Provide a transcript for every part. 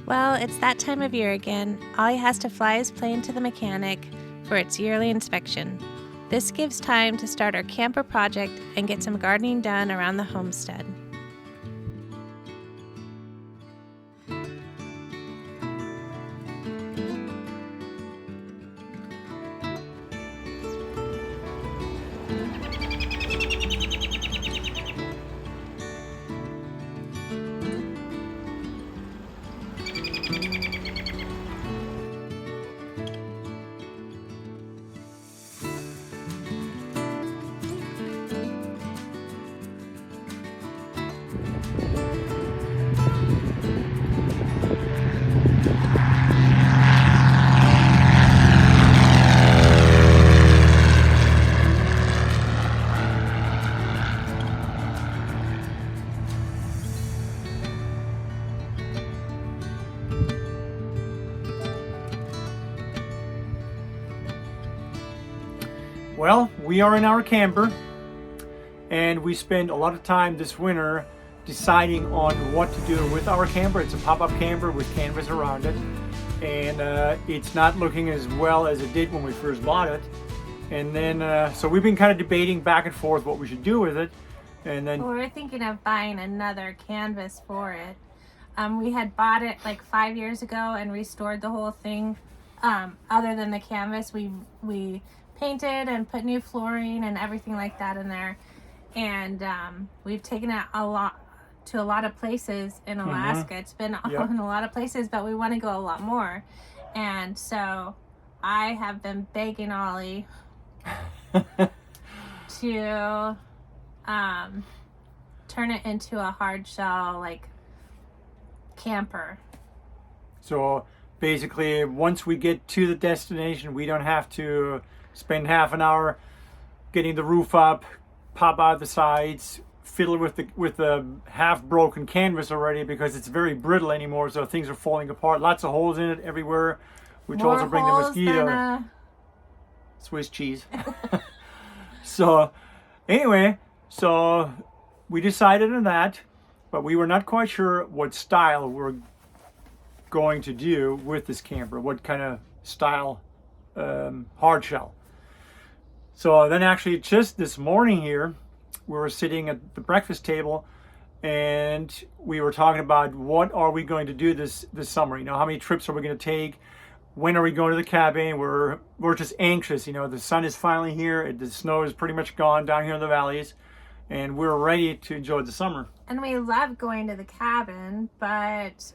Well, it's that time of year again. Ollie has to fly his plane to the mechanic for its yearly inspection. This gives time to start our camper project and get some gardening done around the homestead. Well, we are in our camper, and we spent a lot of time this winter deciding on what to do with our camper. It's a pop-up camper with canvas around it, and it's not looking as well as it did when we first bought it. And then, so we've been kind of debating back and forth what we should do with it. And then We're thinking of buying another canvas for it. We had bought it like 5 years ago and restored the whole thing. Other than the canvas, we painted and put new flooring and everything like that in there. And we've taken it to a lot of places in Alaska. It's been in a lot of places, but we want to go a lot more. And so I have been begging Ollie to turn it into a hard shell like camper. So basically, once we get to the destination, we don't have to spend half an hour getting the roof up, pop out the sides, fiddle with the half broken canvas already, because it's very brittle anymore, so things are falling apart. Lots of holes in it everywhere, which More also bring the holes mosquito. than Swiss cheese. So anyway, so we decided on that, but we were not quite sure what style we're going to do with this camper, what kind of style hard shell. So then actually just this morning here, we were sitting at the breakfast table and we were talking about what are we going to do this summer. You know, how many trips are we going to take? When are we going to the cabin? We're just anxious. You know, the sun is finally here. The snow is pretty much gone down here in the valleys, and we're ready to enjoy the summer. And we love going to the cabin, but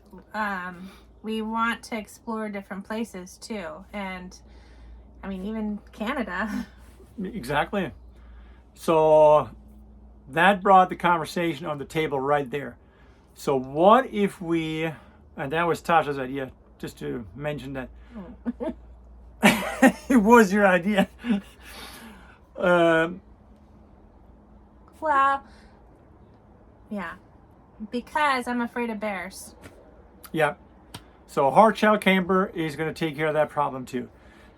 we want to explore different places too. And I mean, even Canada. Exactly. So that brought the conversation on the table right there. So what if we, and that was Tasha's idea, just to mention that. It was your idea. Well, yeah, because I'm afraid of bears. Yeah. So a hard shell camper is going to take care of that problem too.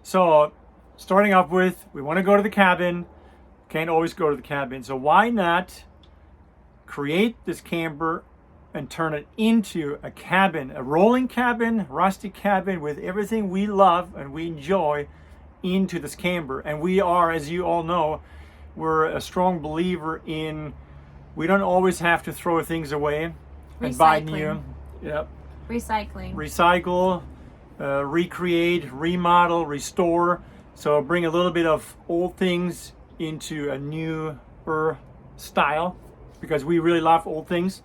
So starting off with, we want to go to the cabin. Can't always go to the cabin. So why not create this camper and turn it into a cabin, a rolling cabin, rustic cabin with everything we love and we enjoy into this camper. And we are, as you all know, we're a strong believer in, we don't always have to throw things away and buy new. Yep. Recycling. Recycle, recreate, remodel, restore. So bring a little bit of old things into a newer style, because we really love old things.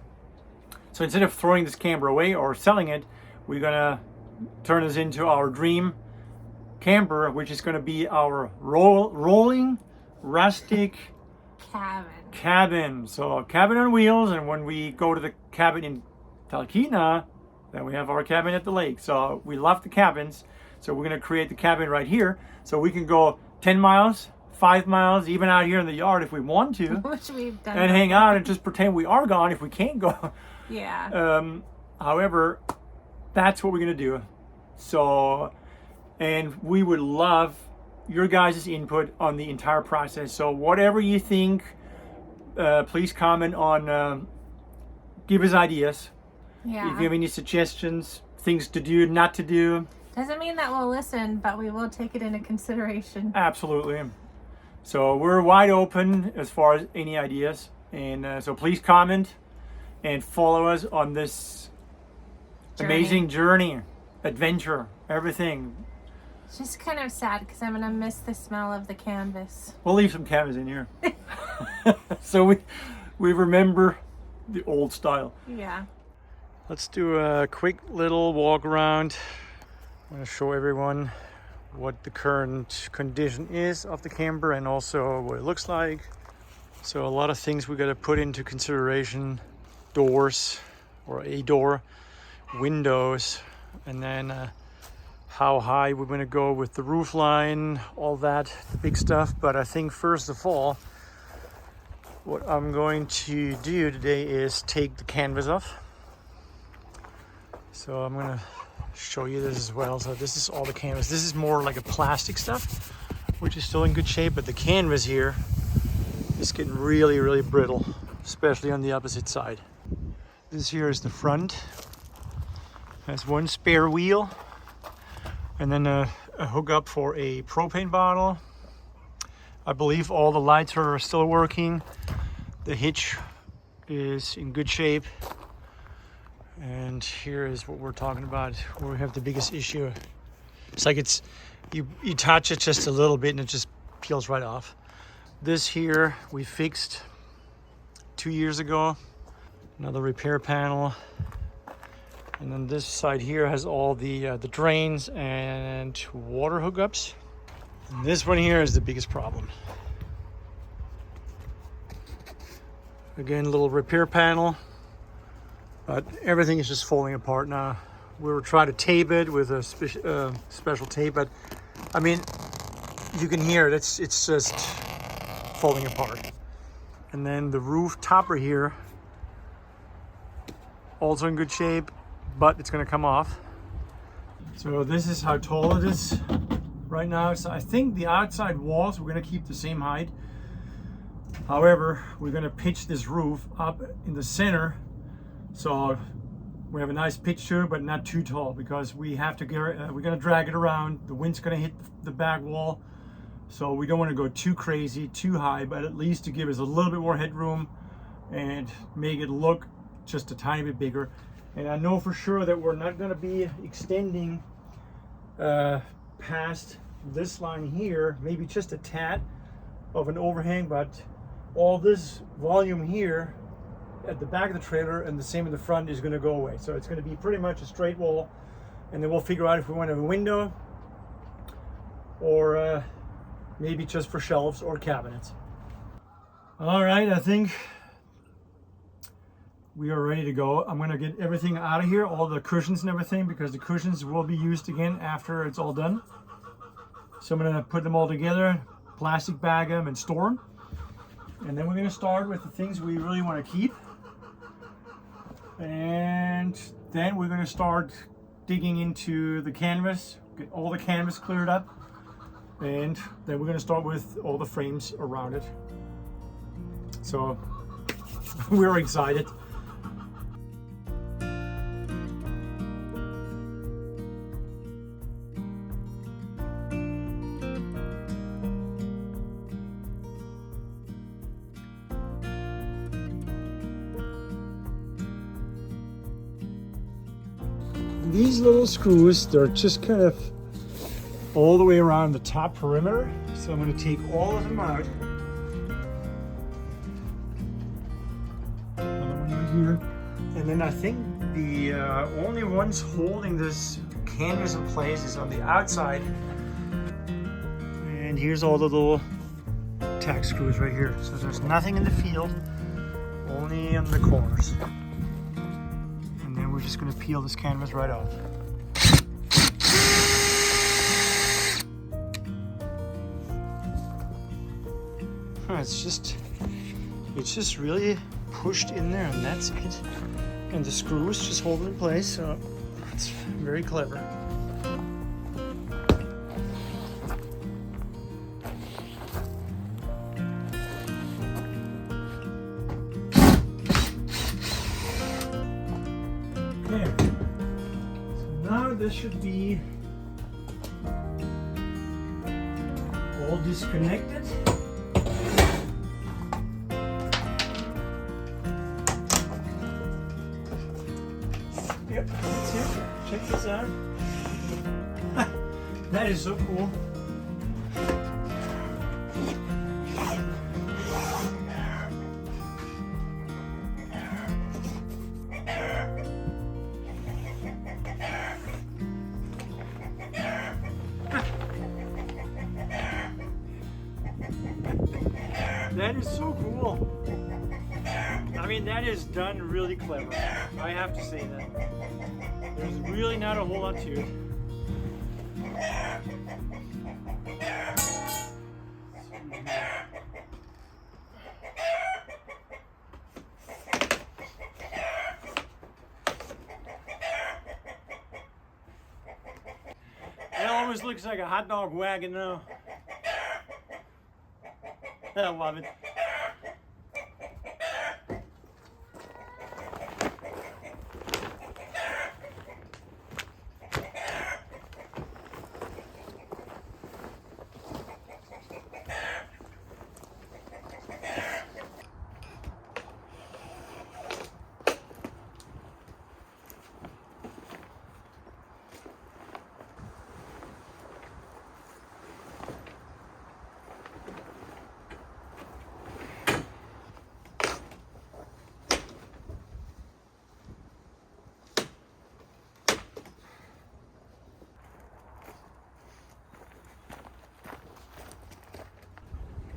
So instead of throwing this camper away or selling it, we're gonna turn this into our dream camper, which is gonna be our rolling rustic cabin. So cabin on wheels, and when we go to the cabin in Talkeetna, then we have our cabin at the lake. So we love the cabins. So we're gonna create the cabin right here, so we can go 10 miles, 5 miles, even out here in the yard if we want to. Which we've done. And hang out and just pretend we are gone if we can't go. Yeah. However, that's what we're gonna do. So, and we would love your guys' input on the entire process. So whatever you think, please comment on, give us ideas. Yeah. If you have any suggestions, things to do, not to do. Doesn't mean that we'll listen, but we will take it into consideration. Absolutely. So we're wide open as far as any ideas. And so please comment and follow us on this amazing journey, adventure, everything. It's just kind of sad because I'm going to miss the smell of the canvas. We'll leave some canvas in here. So we remember the old style. Yeah. Let's do a quick little walk around. I'm going to show everyone what the current condition is of the camper and also what it looks like. So a lot of things we got to put into consideration: doors or a door, windows, and then how high we're going to go with the roof line, all that, the big stuff. But I think first of all, what I'm going to do today is take the canvas off. So I'm going to show you this as well. So this is all the canvas. This is more like a plastic stuff, which is still in good shape, but the canvas here is getting really, really brittle, especially on the opposite side. This here is the front. Has one spare wheel and then a hookup for a propane bottle. I believe all the lights are still working. The hitch is in good shape. And here is what we're talking about, where we have the biggest issue. It's like you touch it just a little bit and it just peels right off. This here we fixed 2 years ago. Another repair panel. And then this side here has all the drains and water hookups. And this one here is the biggest problem. Again, a little repair panel, but everything is just falling apart now. We were trying to tape it with a special tape, but I mean, you can hear it. It's just falling apart. And then the roof topper here, also in good shape, but it's going to come off. So this is how tall it is right now. So I think the outside walls we're going to keep the same height. However, we're going to pitch this roof up in the center, so we have a nice pitch to it, but not too tall, because we have to get we're going to drag it around. The wind's going to hit the back wall, so we don't want to go too crazy, too high, but at least to give us a little bit more headroom and make it look just a tiny bit bigger. And I know for sure that we're not going to be extending past this line here, maybe just a tad of an overhang, but all this volume here at the back of the trailer and the same in the front is going to go away. So it's going to be pretty much a straight wall, and then we'll figure out if we want to have a window or maybe just for shelves or cabinets. All right, I think we are ready to go. I'm going to get everything out of here, all the cushions and everything, because the cushions will be used again after it's all done. So I'm going to put them all together, plastic bag them and store them. And then we're going to start with the things we really want to keep. And then we're going to start digging into the canvas, get all the canvas cleared up. And then we're going to start with all the frames around it. So we're excited. These little screws, they're just kind of all the way around the top perimeter. So I'm going to take all of them out. Another one right here. And then I think the only ones holding this canvas in place is on the outside. And here's all the little tack screws right here. So there's nothing in the field, only on the corners. We're just going to peel this canvas right off. It's just really pushed in there, and that's it. And the screws just hold it in place, so it's very clever. this should be all disconnected. Yep, that's it. Check this out. That is so cool. That is so cool. I mean, that is done really clever. I have to say that. There's really not a whole lot to it. It almost looks like a hot dog wagon now. I love it.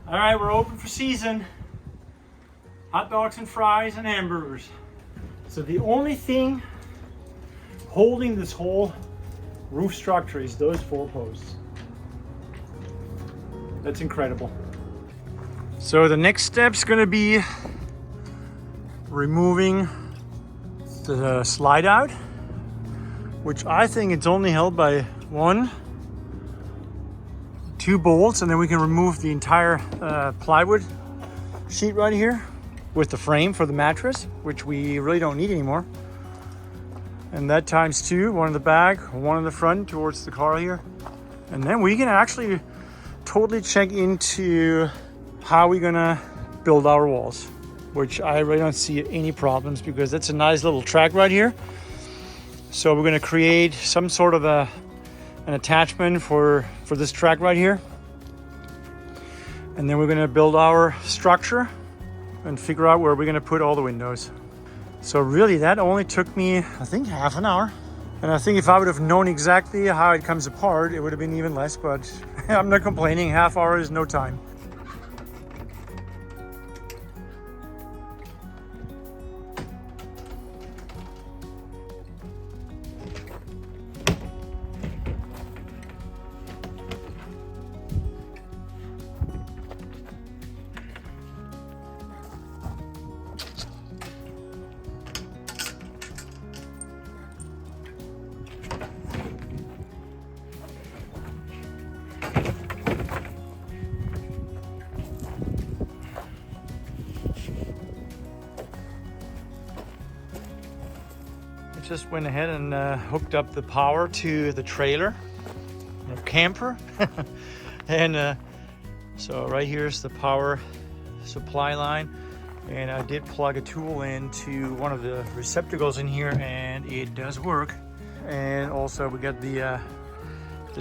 All right, we're open for season. Hot dogs and fries and hamburgers. So the only thing holding this whole roof structure is those 4 posts. That's incredible. So the next step's gonna be removing the slide out, which I think it's only held by 1, 2 bolts, and then we can remove the entire plywood sheet right here with the frame for the mattress, which we really don't need anymore. And that times 2, 1 in the back, 1 in the front towards the car here. And then we can actually totally check into how we're gonna build our walls, which I really don't see any problems because that's a nice little track right here. So we're gonna create some sort of an attachment for this track right here. And then we're gonna build our structure and figure out where we're gonna put all the windows. So really that only took me, I think, half an hour. And I think if I would have known exactly how it comes apart, it would have been even less, but I'm not complaining. Half hour is no time. Just went ahead and hooked up the power to the trailer, camper. And so right here's the power supply line. And I did plug a tool into one of the receptacles in here and it does work. And also we got the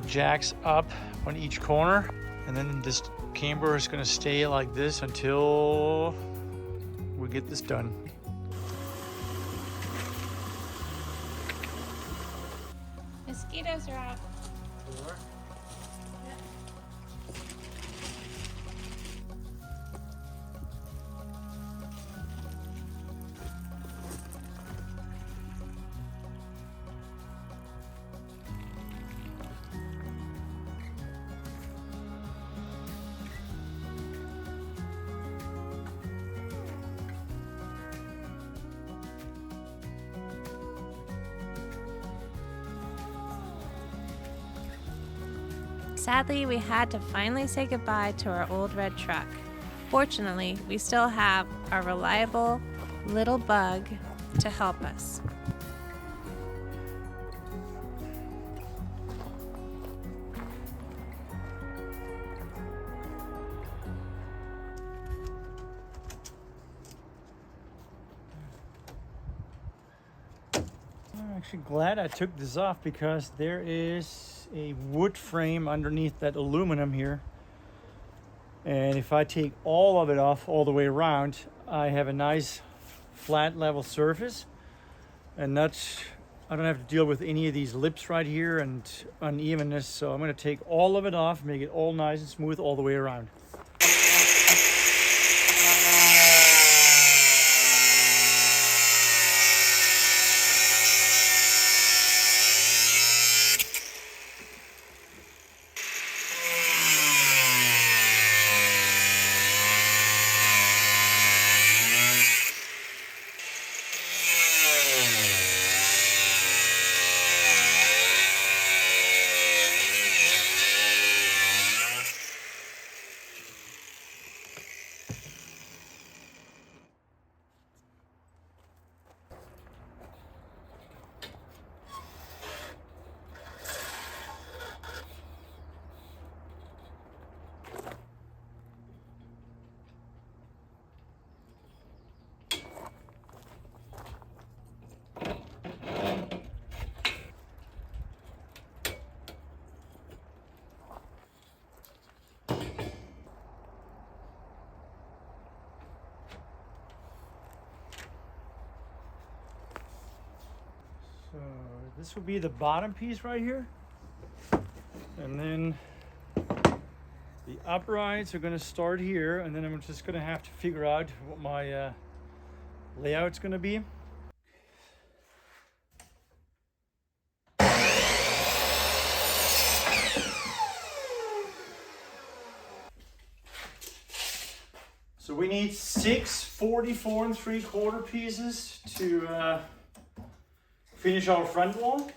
jacks up on each corner. And then this camber is gonna stay like this until we get this done. Mosquitoes are out. Sadly, we had to finally say goodbye to our old red truck. Fortunately, we still have our reliable little bug to help us. actually glad I took this off because there is a wood frame underneath that aluminum here. And if I take all of it off all the way around, I have a nice flat level surface, and I don't have to deal with any of these lips right here and unevenness. So I'm going to take all of it off, make it all nice and smooth all the way around. So this will be the bottom piece right here. And then the uprights are going to start here, and then I'm just going to have to figure out what my layout's going to be. So we need 6 44 3/4 pieces to finish our front wall.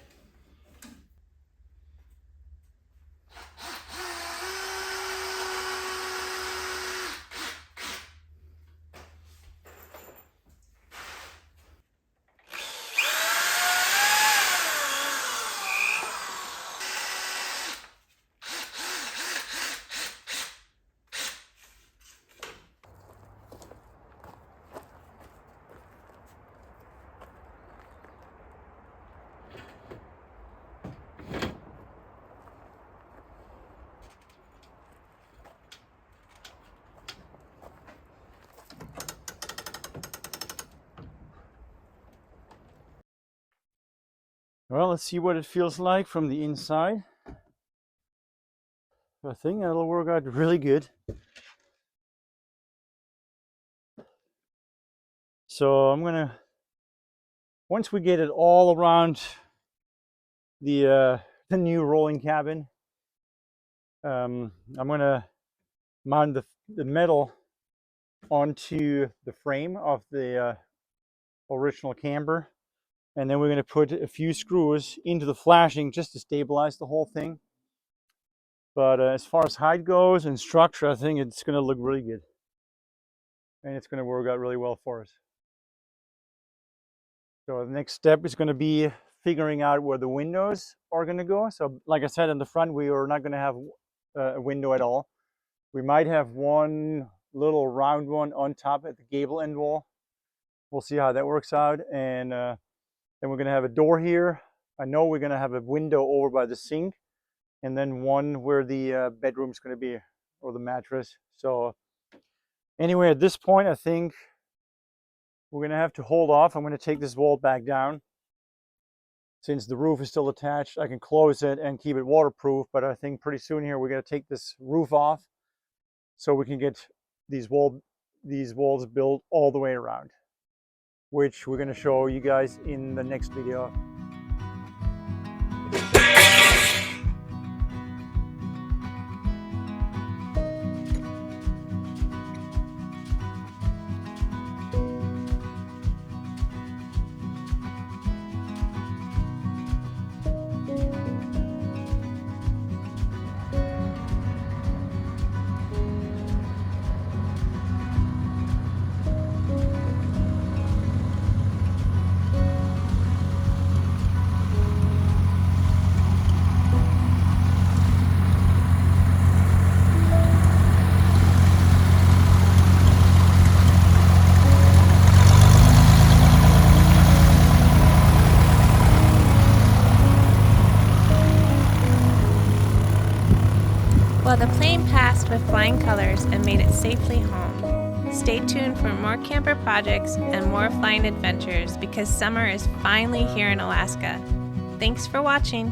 Well, let's see what it feels like from the inside. I think that'll work out really good. So I'm gonna, once we get it all around the new rolling cabin, I'm gonna mount the metal onto the frame of the original camper. And then we're going to put a few screws into the flashing just to stabilize the whole thing. But as far as height goes and structure, I think it's going to look really good. And it's going to work out really well for us. So the next step is going to be figuring out where the windows are going to go. So like I said, in the front, we are not going to have a window at all. We might have one little round one on top at the gable end wall. We'll see how that works out. And then we're going to have a door here. I know we're going to have a window over by the sink, and then one where the bedroom's going to be, or the mattress. So anyway, at this point, I think we're going to have to hold off. I'm going to take this wall back down. Since the roof is still attached, I can close it and keep it waterproof, but I think pretty soon here we're going to take this roof off so we can get these walls built all the way around, which we're going to show you guys in the next video. Well, the plane passed with flying colors and made it safely home. Stay tuned for more camper projects and more flying adventures because summer is finally here in Alaska. Thanks for watching.